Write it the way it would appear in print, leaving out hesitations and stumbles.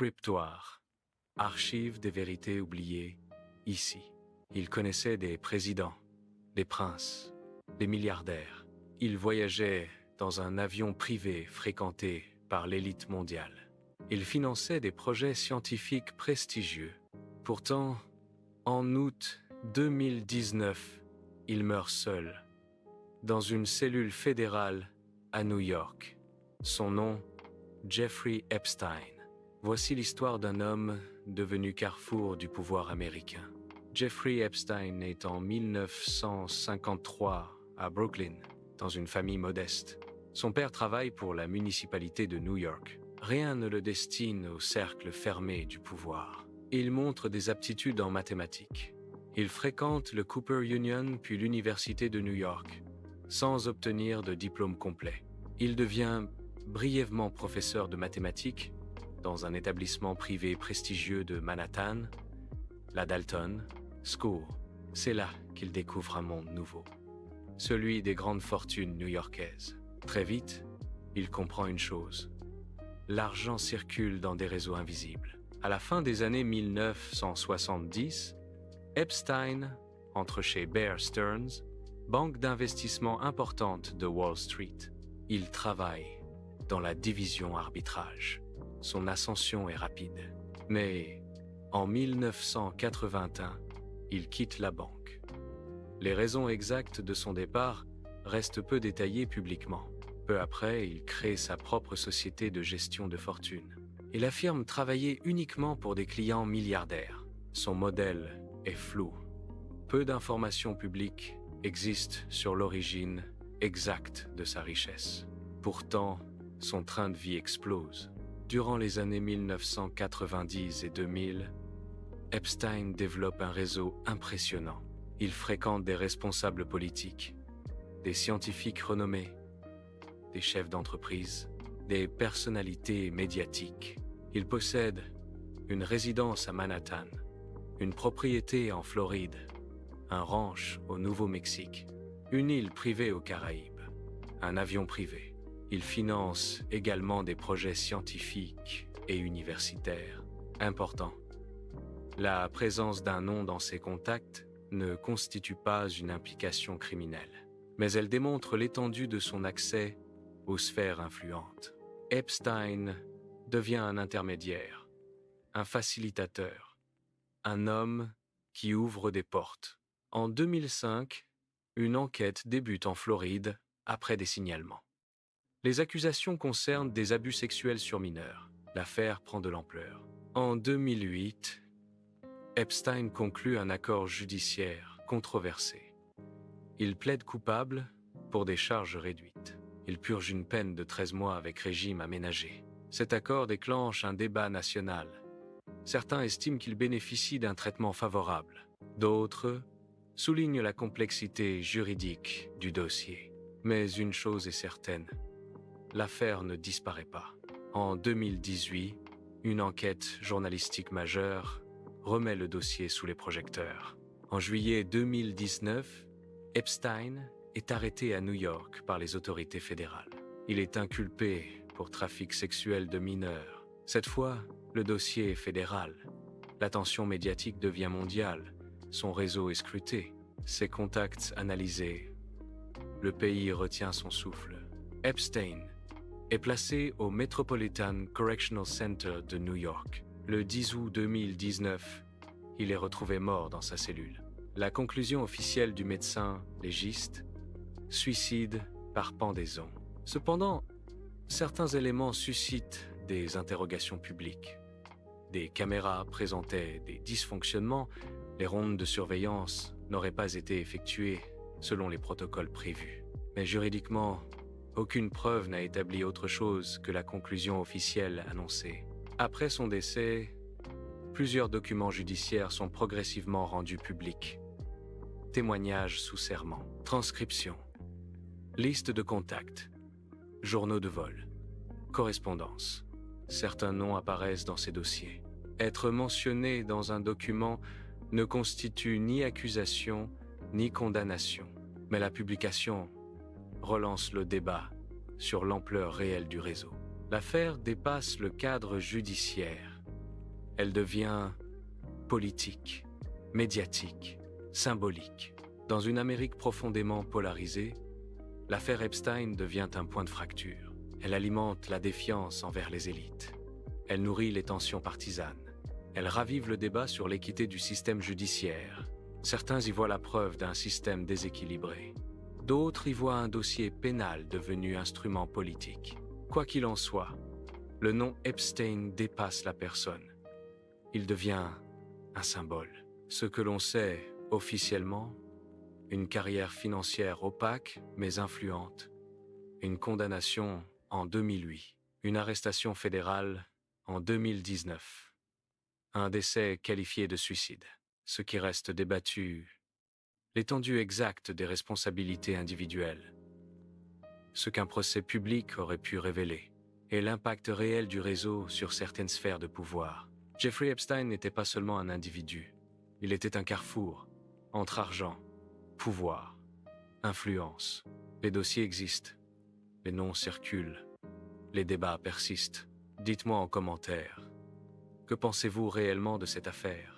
Cryptoire, archive des vérités oubliées, ici. Il connaissait des présidents, des princes, des milliardaires. Il voyageait dans un avion privé fréquenté par l'élite mondiale. Il finançait des projets scientifiques prestigieux. Pourtant, en août 2019, il meurt seul, dans une cellule fédérale à New York. Son nom, Jeffrey Epstein. Voici l'histoire d'un homme devenu carrefour du pouvoir américain. Jeffrey Epstein est en 1953 à Brooklyn, dans une famille modeste. Son père travaille pour la municipalité de New York. Rien ne le destine au cercle fermé du pouvoir. Il montre des aptitudes en mathématiques. Il fréquente le Cooper Union puis l'Université de New York, sans obtenir de diplôme complet. Il devient brièvement professeur de mathématiques dans un établissement privé prestigieux de Manhattan, la Dalton School. C'est là qu'il découvre un monde nouveau, celui des grandes fortunes new-yorkaises. Très vite, il comprend une chose. L'argent circule dans des réseaux invisibles. À la fin des années 1970, Epstein entre chez Bear Stearns, banque d'investissement importante de Wall Street. Il travaille dans la division arbitrage. Son ascension est rapide. Mais en 1981, il quitte la banque. Les raisons exactes de son départ restent peu détaillées publiquement. Peu après, il crée sa propre société de gestion de fortune. Il affirme travailler uniquement pour des clients milliardaires. Son modèle est flou. Peu d'informations publiques existent sur l'origine exacte de sa richesse. Pourtant, son train de vie explose. Durant les années 1990 et 2000, Epstein développe un réseau impressionnant. Il fréquente des responsables politiques, des scientifiques renommés, des chefs d'entreprise, des personnalités médiatiques. Il possède une résidence à Manhattan, une propriété en Floride, un ranch au Nouveau-Mexique, une île privée aux Caraïbes, un avion privé. Il finance également des projets scientifiques et universitaires importants. La présence d'un nom dans ses contacts ne constitue pas une implication criminelle, mais elle démontre l'étendue de son accès aux sphères influentes. Epstein devient un intermédiaire, un facilitateur, un homme qui ouvre des portes. En 2005, une enquête débute en Floride après des signalements. Les accusations concernent des abus sexuels sur mineurs. L'affaire prend de l'ampleur. En 2008, Epstein conclut un accord judiciaire controversé. Il plaide coupable pour des charges réduites. Il purge une peine de 13 mois avec régime aménagé. Cet accord déclenche un débat national. Certains estiment qu'il bénéficie d'un traitement favorable. D'autres soulignent la complexité juridique du dossier. Mais une chose est certaine, l'affaire ne disparaît pas. En 2018, une enquête journalistique majeure remet le dossier sous les projecteurs. En juillet 2019, Epstein est arrêté à New York par les autorités fédérales. Il est inculpé pour trafic sexuel de mineurs. Cette fois, le dossier est fédéral. L'attention médiatique devient mondiale. Son réseau est scruté. Ses contacts analysés. Le pays retient son souffle. Epstein est placé au Metropolitan Correctional Center de New York. Le 10 août 2019, il est retrouvé mort dans sa cellule. La conclusion officielle du médecin légiste, suicide par pendaison. Cependant, certains éléments suscitent des interrogations publiques. Des caméras présentaient des dysfonctionnements, les rondes de surveillance n'auraient pas été effectuées selon les protocoles prévus. Mais juridiquement, aucune preuve n'a établi autre chose que la conclusion officielle annoncée. Après son décès, plusieurs documents judiciaires sont progressivement rendus publics. Témoignages sous serment, transcriptions, liste de contacts, journaux de vol, correspondance. Certains noms apparaissent dans ces dossiers. Être mentionné dans un document ne constitue ni accusation ni condamnation, mais la publication relance le débat sur l'ampleur réelle du réseau. L'affaire dépasse le cadre judiciaire. Elle devient politique, médiatique, symbolique. Dans une Amérique profondément polarisée, l'affaire Epstein devient un point de fracture. Elle alimente la défiance envers les élites. Elle nourrit les tensions partisanes. Elle ravive le débat sur l'équité du système judiciaire. Certains y voient la preuve d'un système déséquilibré. D'autres y voient un dossier pénal devenu instrument politique. Quoi qu'il en soit, le nom Epstein dépasse la personne. Il devient un symbole. Ce que l'on sait officiellement, une carrière financière opaque mais influente, une condamnation en 2008, une arrestation fédérale en 2019, un décès qualifié de suicide. Ce qui reste débattu, l'étendue exacte des responsabilités individuelles, ce qu'un procès public aurait pu révéler, et l'impact réel du réseau sur certaines sphères de pouvoir. Jeffrey Epstein n'était pas seulement un individu, il était un carrefour entre argent, pouvoir, influence. Les dossiers existent, les noms circulent, les débats persistent. Dites-moi en commentaire, que pensez-vous réellement de cette affaire ?